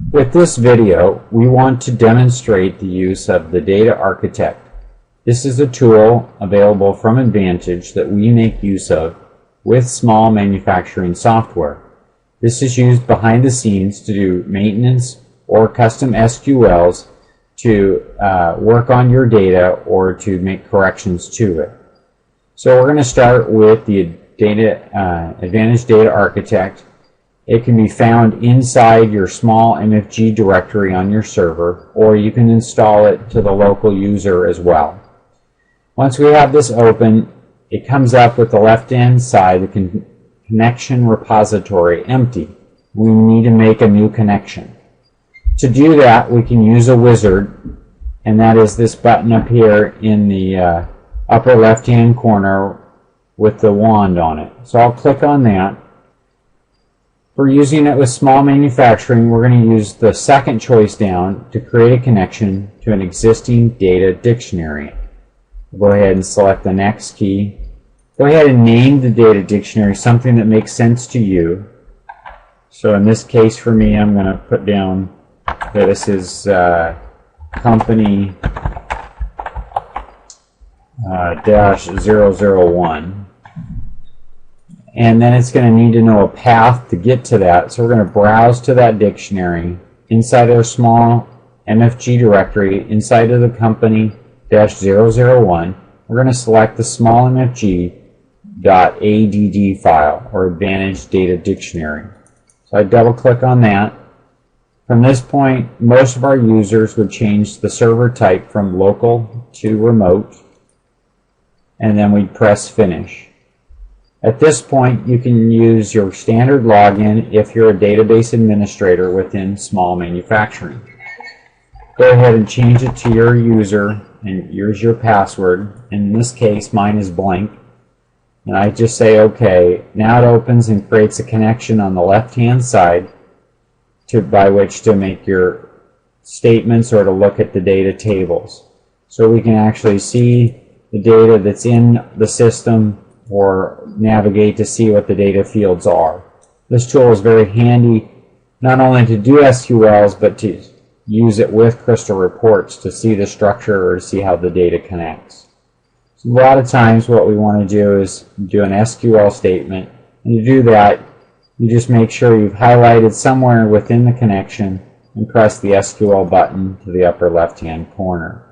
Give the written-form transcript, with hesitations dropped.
With this video, we want to demonstrate the use of the Data Architect. This is a tool available from Advantage that we make use of with small manufacturing software. This is used behind the scenes to do maintenance or custom SQLs to work on your data or to make corrections to it. So we're going to start with the Advantage Data Architect. It can be found inside your small MFG directory on your server, or you can install it to the local user as well. Once we have this open, it comes up with the left-hand side, the connection repository empty. We need to make a new connection. To do that, we can use a wizard, and that is this button up here in the upper left-hand corner with the wand on it. So I'll click on that. For using it with small manufacturing, we're going to use the second choice down to create a connection to an existing data dictionary. We'll go ahead and select the next key. Go ahead and name the data dictionary something that makes sense to you. So in this case for me, I'm going to put down that this is company -001. And then it's going to need to know a path to get to that. So we're going to browse to that dictionary inside our small MFG directory, inside of the company -001. We're going to select the small MFG.add file, or Advantage Data Dictionary. So I double click on that. From this point, most of our users would change the server type from local to remote, and then we'd press finish. At this point, you can use your standard login if you're a database administrator within small manufacturing. Go ahead and change it to your user and use your password. In this case, mine is blank. And I just say OK. Now it opens and creates a connection on the left-hand side by which to make your statements or to look at the data tables. So we can actually see the data that's in the system or navigate to see what the data fields are. This tool is very handy not only to do SQLs but to use it with Crystal reports to see the structure or to see how the data connects. So a lot of times what we want to do is do an SQL statement, and to do that you just make sure you've highlighted somewhere within the connection and press the SQL button to the upper left hand corner.